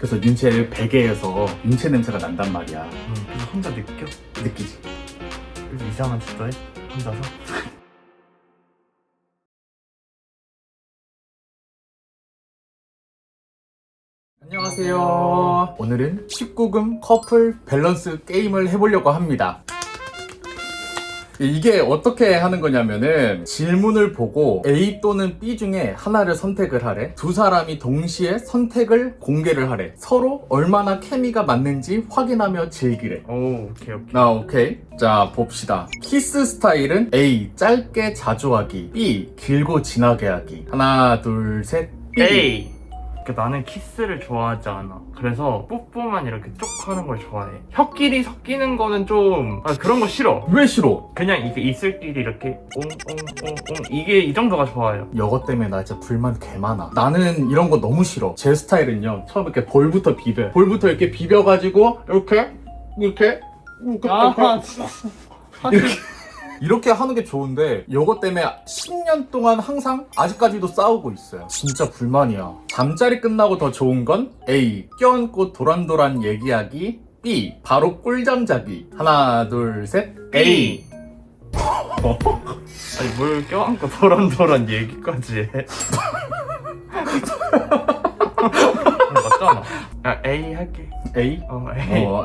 그래서 윤채 베개에서 윤채 냄새가 난단 말이야. 그래서 혼자 느껴? 느끼지? 그래서 이상한 짓도 해? 혼자서? 안녕하세요. 오늘은 19금 커플 밸런스 게임을 해보려고 합니다. 이게 어떻게 하는 거냐면은 질문을 보고 A 또는 B 중에 하나를 선택을 하래. 두 사람이 동시에 선택을 공개를 하래. 서로 얼마나 케미가 맞는지 확인하며 즐기래. 오, 오케이. 오케이. 자, 봅시다. 키스 스타일은 A. 짧게 자주 하기, B. 길고 진하게 하기. 하나, 둘, 셋. B. A! 그러니까 나는 키스를 좋아하지 않아. 그래서 뽀뽀만 이렇게 쭉 하는 걸 좋아해. 혀끼리 섞이는 거는 좀 그런 거 싫어. 왜 싫어? 그냥 이게 입술끼리 이렇게 옹옹옹옹 이게 이 정도가 좋아요. 이것 때문에 나 진짜 불만 개 많아. 나는 이런 거 너무 싫어. 제 스타일은요, 처음 이렇게 볼부터 비벼. 볼부터 이렇게 비벼가지고 이렇게 이렇게 하는 게 좋은데 이것 때문에 10년 동안 항상 아직까지도 싸우고 있어요. 진짜 불만이야. 잠자리 끝나고 더 좋은 건 A. 껴안고 도란도란 얘기하기, B. 바로 꿀잠 자기. 하나, 둘, 셋. A. 아니 뭘 껴안고 도란도란 얘기까지 해. 맞잖아. 야, A 할게. A?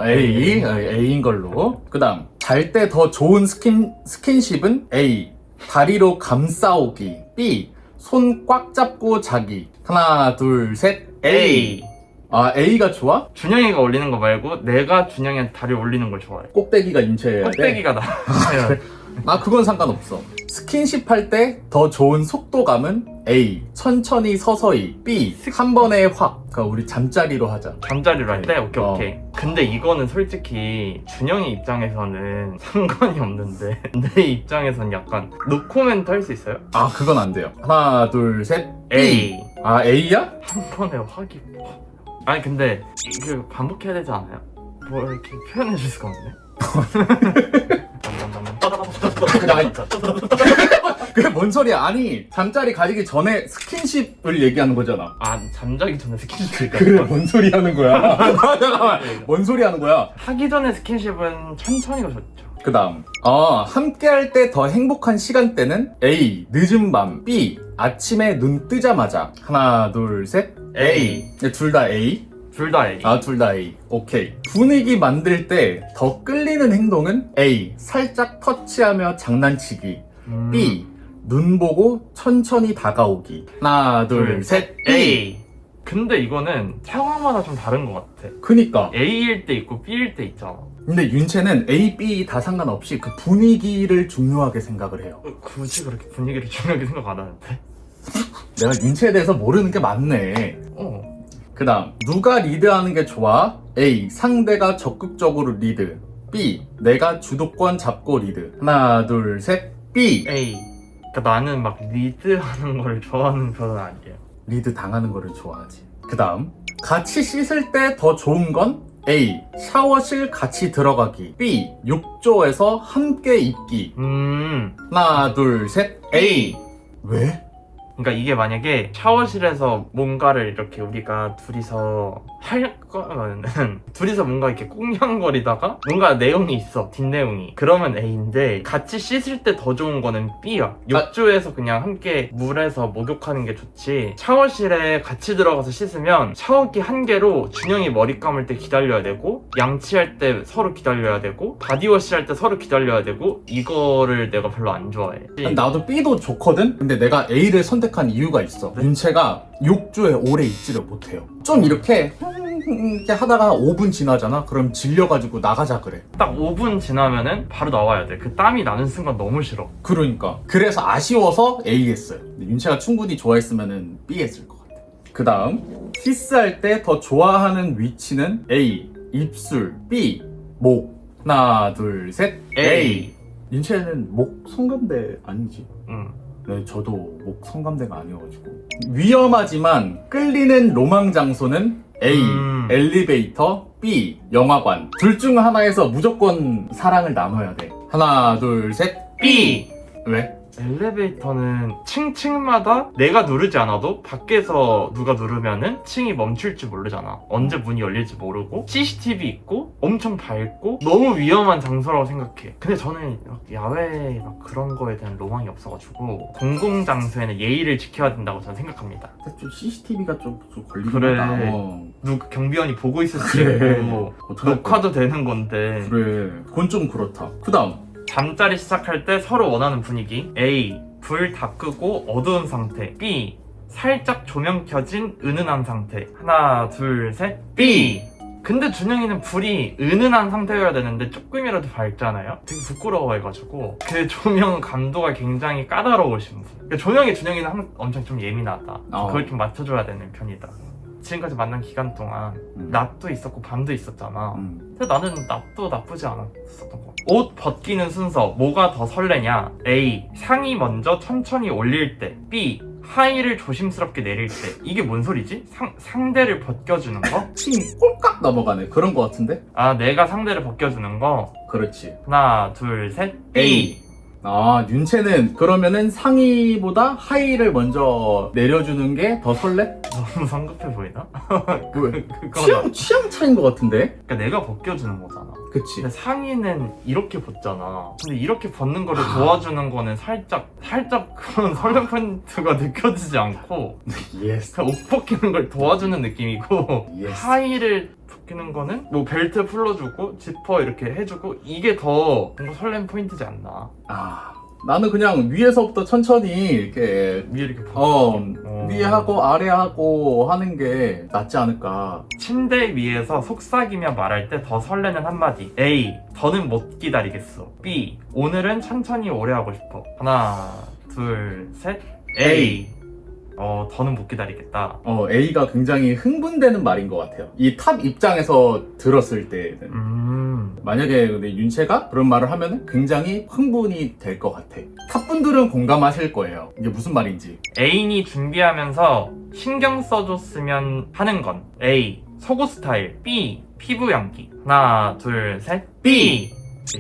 A. A인 걸로. 그 다음, 잘 때 더 좋은 스킨십은 A. 다리로 감싸오기, B. 손 꽉 잡고 자기. 하나, 둘, 셋. A. A가 좋아? 준영이가 올리는 거 말고 내가 준영이한테 다리 올리는 걸 좋아해. 꼭대기가 인체해야 돼? 꼭대기가 나. 그건 상관없어. 스킨십 할 때 더 좋은 속도감은 A. 천천히 서서히, B. 한 번에 확. 그러니까 우리 잠자리로 하자. 잠자리로 할 때? 오케이 어. 오케이. 근데 이거는 솔직히 준영이 입장에서는 상관이 없는데 내 입장에서는 약간 노코멘트 할 수 있어요? 그건 안 돼요. 하나, 둘, 셋. B. A. A야? 한 번에 확이. 아니 근데 이거 반복해야 되지 않아요? 뭐 이렇게 표현해 줄 수가 없네. 그게 뭔 소리야? 아니, 잠자리 가지기 전에 스킨십을 얘기하는 거잖아. 잠자기 전에 스킨십일까? 그래, 뭔 소리 하는 거야? 잠깐만, 뭔 소리 하는 거야? 하기 전에 스킨십은 천천히가 좋죠. 그 다음, 함께 할 때 더 행복한 시간대는 A. 늦은 밤, B. 아침에 눈 뜨자마자. 하나, 둘, 셋. A. 둘 다 A? 둘 다 A. 둘 다 A. 오케이. 분위기 만들 때 더 끌리는 행동은 A. 살짝 터치하며 장난치기. B. 눈 보고 천천히 다가오기. 하나, 둘, 셋. A. 근데 이거는 상황마다 좀 다른 것 같아. 그니까. A일 때 있고 B일 때 있잖아. 근데 윤채는 A, B 다 상관없이 그 분위기를 중요하게 생각을 해요. 굳이 그렇게 분위기를 중요하게 생각 안 하는데? 내가 윤채에 대해서 모르는 게 많네. 그 다음, 누가 리드하는 게 좋아? A. 상대가 적극적으로 리드. B. 내가 주도권 잡고 리드. 하나, 둘, 셋. B. A. 그러니까 나는 막 리드하는 걸 좋아하는 편은 아니에요. 리드 당하는 거를 좋아하지. 그 다음, 같이 씻을 때 더 좋은 건 A. 샤워실 같이 들어가기. B. 욕조에서 함께 입기. 하나, 둘, 셋. A. 왜? 그러니까 이게 만약에 샤워실에서 뭔가를 이렇게 우리가 둘이서 할 거면은 둘이서 뭔가 이렇게 꽁냥거리다가 뭔가 내용이 있어, 뒷내용이. 그러면 A인데 같이 씻을 때 더 좋은 거는 B야. 욕조에서 그냥 함께 물에서 목욕하는 게 좋지. 샤워실에 같이 들어가서 씻으면 샤워기 한 개로 준영이 머리 감을 때 기다려야 되고, 양치할 때 서로 기다려야 되고, 바디워시 할 때 서로 기다려야 되고, 이거를 내가 별로 안 좋아해. 나도 B도 좋거든? 근데 내가 A를 선택한 이유가 있어. 윤채가 욕조에 오래 있지를 못해요. 좀 이렇게 하다가 5분 지나잖아? 그럼 질려가지고 나가자 그래. 딱 5분 지나면은 바로 나와야 돼. 그 땀이 나는 순간 너무 싫어. 그러니까. 그래서 아쉬워서 A 했어요. 근데 윤채가 충분히 좋아했으면 B 했을 것 같아. 그 다음, 키스할 때 더 좋아하는 위치는 A. 입술. B. 목. 하나, 둘, 셋. A. 윤채는 목 성감대 아니지? 네, 저도 목 성감대가 아니어가지고. 위험하지만 끌리는 로망 장소는 A. 엘리베이터. B. 영화관. 둘 중 하나에서 무조건 사랑을 나눠야 돼. 하나, 둘, 셋. B. 왜? 엘리베이터는 층층마다 내가 누르지 않아도 밖에서 누가 누르면은 층이 멈출 줄 모르잖아. 언제 문이 열릴지 모르고 CCTV 있고 엄청 밝고 너무 위험한 장소라고 생각해. 근데 저는 야외 막 그런 거에 대한 로망이 없어가지고 공공장소에는 예의를 지켜야 된다고 저는 생각합니다. 좀 CCTV가 좀 걸리긴 그래. 하다. 누가 경비원이 보고 있을 수도 그래. 있고 어떡할 녹화도 되는 건데. 그래. 그건 좀 그렇다. 그 다음. 잠자리 시작할 때 서로 원하는 분위기. A. 불 다 끄고 어두운 상태. B. 살짝 조명 켜진 은은한 상태. 하나, 둘, 셋. B. 근데 준영이는 불이 은은한 상태여야 되는데 조금이라도 밝잖아요? 되게 부끄러워해가지고 그 조명 감도가 굉장히 까다로우신 분. 그러니까 준영이는 엄청 좀 예민하다. 그걸 좀 맞춰줘야 되는 편이다. 지금까지 만난 기간 동안 낮도 있었고 밤도 있었잖아. 근데 나는 낮도 나쁘지 않았었던 것 같아. 옷 벗기는 순서 뭐가 더 설레냐? A. 상의 먼저 천천히 올릴 때. B. 하의를 조심스럽게 내릴 때. 이게 뭔 소리지? 상대를 벗겨주는 거? 층이 꼴깍 넘어가네. 그런 거 같은데? 아, 내가 상대를 벗겨주는 거? 그렇지. 하나, 둘, 셋. A. 아, 윤채는 그러면은 상의보다 하의를 먼저 내려주는 게 더 설레? 너무 성급해 보이나? 왜? 그거는 취향 차인 것 같은데? 그러니까 내가 벗겨주는 거잖아. 그치. 근데 상의는 이렇게 벗잖아. 근데 이렇게 벗는 거를 도와주는 거는 살짝 그런 설렘 포인트가 느껴지지 않고 예스. 그냥 옷 벗기는 걸 도와주는 느낌이고 예스. 하의를 벗기는 거는 뭐 벨트 풀러주고 지퍼 이렇게 해주고 이게 더 뭔가 설렘 포인트지 않나. 아, 나는 그냥 위에서부터 천천히 이렇게 위에 이렇게 벗고 위에 하고 아래 하고 하는 게 낫지 않을까. 침대 위에서 속삭이며 말할 때 더 설레는 한마디. A. 더는 못 기다리겠어. B. 오늘은 천천히 오래 하고 싶어. 하나, 둘, 셋. A. 더는 못 기다리겠다. A가 굉장히 흥분되는 말인 것 같아요. 이 탑 입장에서 들었을 때는. 만약에 근데 윤채가 그런 말을 하면 굉장히 흥분이 될 것 같아. 탑분들은 공감하실 거예요. 이게 무슨 말인지. 애인이 준비하면서 신경 써줬으면 하는 건 A. 속옷 스타일. B. 피부 향기. 하나, 둘, 셋. B.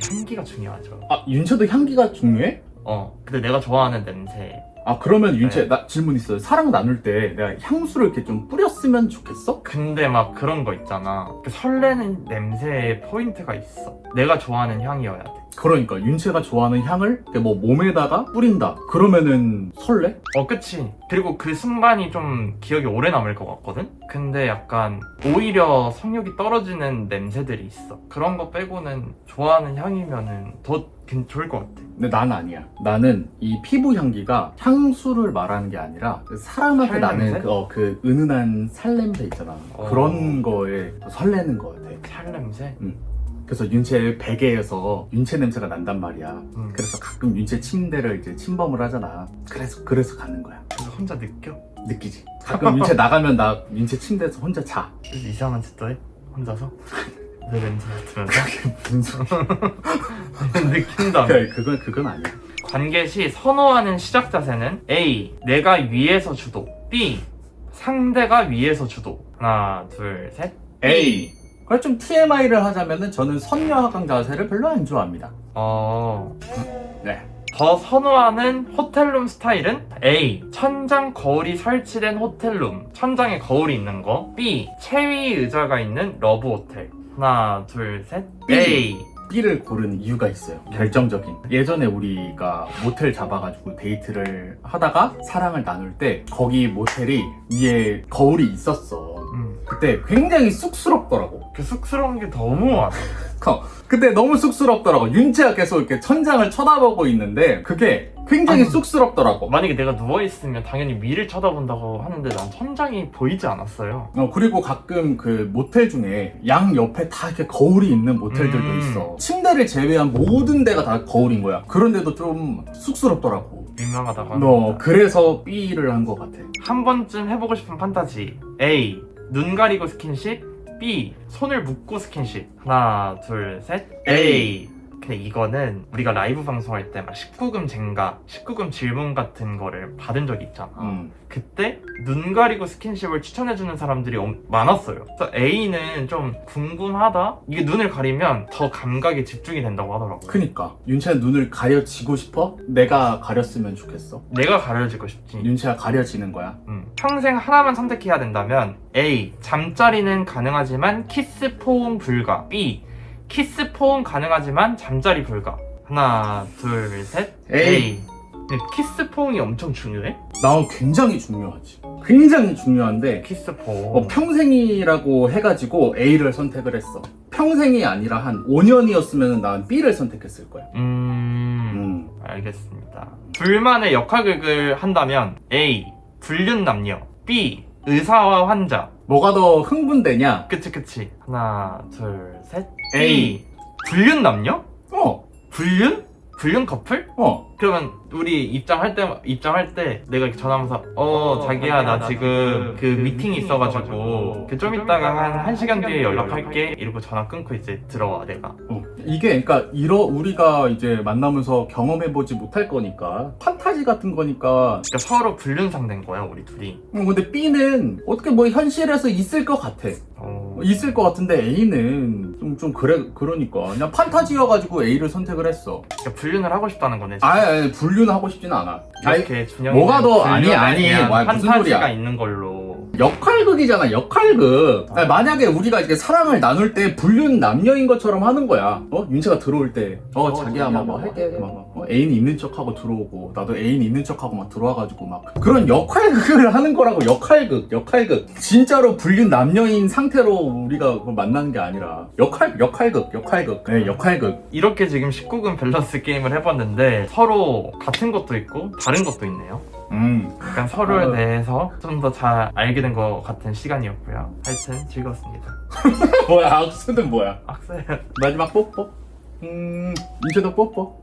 향기가 중요하죠. 아, 윤채도 향기가 중요해? 근데 내가 좋아하는 냄새. 아, 그러면 윤채, 네. 나 질문 있어요. 사랑 나눌 때 내가 향수를 이렇게 좀 뿌렸으면 좋겠어? 근데 막 그런 거 있잖아. 설레는 냄새에 포인트가 있어. 내가 좋아하는 향이어야 돼. 그러니까 윤채가 좋아하는 향을 이렇게 뭐 몸에다가 뿌린다. 그러면은 설레? 그치. 그리고 그 순간이 좀 기억이 오래 남을 것 같거든? 근데 약간 오히려 성욕이 떨어지는 냄새들이 있어. 그런 거 빼고는 좋아하는 향이면은 더 좋을 것 같아. 근데 난 아니야. 나는 이 피부 향기가 향수를 말하는 게 아니라 사람한테 나는 살냄새? 그 은은한 살냄새 있잖아. 그런 거에 설레는 것 같아. 살냄새? 그래서 윤채 베개에서 윤채 냄새가 난단 말이야. 그래서 가끔 윤채 침대를 이제 침범을 하잖아. 그래서 가는 거야. 그래서 혼자 느껴? 느끼지. 가끔 윤채 나가면 나 윤채 침대에서 혼자 자. 그래서 이상한 짓도 해? 혼자서? 내 냄새 맡으면서? 무슨 소리야. 느낀다. 그건 아니야. 관계 시 선호하는 시작 자세는 A. 내가 위에서 주도. B. 상대가 위에서 주도. 하나, 둘, 셋. A. 그래 좀 TMI를 하자면은 저는 선녀하강 자세를 별로 안 좋아합니다. 네. 더 선호하는 호텔룸 스타일은 A. 천장 거울이 설치된 호텔룸. 천장에 거울이 있는 거. B. 체위 의자가 있는 러브 호텔. 하나, 둘, 셋. B. A. B를 고른 이유가 있어요. 결정적인. 예전에 우리가 모텔 잡아가지고 데이트를 하다가 사랑을 나눌 때 거기 모텔이 위에 거울이 있었어. 그때 굉장히 쑥스럽더라고. 그 쑥스러운 게 너무 많아. 그때 너무 쑥스럽더라고. 윤채가 계속 이렇게 천장을 쳐다보고 있는데 그게 굉장히 쑥스럽더라고. 만약에 내가 누워있으면 당연히 위를 쳐다본다고 하는데 난 천장이 보이지 않았어요. 그리고 가끔 그 모텔 중에 양 옆에 다 이렇게 거울이 있는 모텔들도 있어. 침대를 제외한 모든 데가 다 거울인 거야. 그런데도 좀 쑥스럽더라고. 민망하다고 합니다. 그래서 B를 한 것 같아. 한 번쯤 해보고 싶은 판타지. A. 눈 가리고 스킨십. B. 손을 묶고 스킨십. 하나, 둘, 셋. A. 근데 이거는 우리가 라이브 방송할 때 막 19금 쟁가, 19금 질문 같은 거를 받은 적이 있잖아. 그때 눈 가리고 스킨십을 추천해주는 사람들이 많았어요. 그래서 A는 좀 궁금하다? 이게 눈을 가리면 더 감각에 집중이 된다고 하더라고요. 그니까 윤채는 눈을 가려지고 싶어? 내가 가렸으면 좋겠어. 내가 가려지고 싶지. 윤채가 가려지는 거야. 평생 하나만 선택해야 된다면 A. 잠자리는 가능하지만 키스 포옹 불가. B. 키스 포옹 가능하지만 잠자리 불가. 하나, 둘, 셋. A. 근데 키스 포옹이 엄청 중요해? 난 굉장히 중요하지. 굉장히 중요한데 키스 포옹. 평생이라고 해가지고 A를 선택을 했어. 평생이 아니라 한 5년이었으면 난 B를 선택했을 거야. 알겠습니다. 둘만의 역할극을 한다면 A. 불륜 남녀. B. 의사와 환자. 뭐가 더 흥분되냐? 그치. 하나, 둘, 셋. A. 불륜 남녀? 어. 불륜? 불륜 커플? 어. 그러면 우리 입장할 때 내가 이렇게 전화하면서 자기야 나 지금 그 미팅이 있어가지고 그 좀 이따가 한 1시간 뒤에 연락할게 이러고 전화 끊고 이제 들어와 내가. 이게 그러니까 우리가 이제 만나면서 경험해보지 못할 거니까 판타지 같은 거니까. 그러니까 서로 불륜 상대인 거야 우리 둘이. 근데 B는 어떻게 뭐 현실에서 있을 것 같아. 있을 것 같은데 A는 좀 그러니까 그냥 판타지여가지고 A를 선택을 했어. 그러니까 불륜을 하고 싶다는 거네. 아니 불륜 하고 싶지는 않아. 이렇게 준영이 뭐가 더 아니 무슨 판타지가 소리야? 있는 걸로. 역할극이잖아, 역할극. 아니, 만약에 우리가 이렇게 사랑을 나눌 때 불륜 남녀인 것처럼 하는 거야. 윤채가 들어올 때 자기야 막 할게 애인 있는 척하고 들어오고 나도 애인 있는 척하고 막 들어와가지고 막 그런 역할극을 하는 거라고. 역할극 진짜로 불륜 남녀인 상태로 우리가 만나는 게 아니라 역할극. 네, 역할극. 이렇게 지금 19금 밸런스 게임을 해봤는데 서로 같은 것도 있고 다른 것도 있네요. 약간 서로에 대해서 좀 더 잘 알게 된 것 같은 시간이었고요. 하여튼 즐거웠습니다. 뭐야, 악수는 뭐야? 악셀. 마지막 뽀뽀. 윤채도 뽀뽀.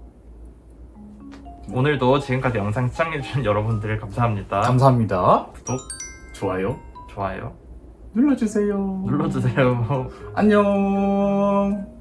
오늘도 지금까지 영상 시청해주신 여러분들 감사합니다. 감사합니다. 구독, 좋아요 좋아요 눌러주세요. 눌러주세요. 안녕.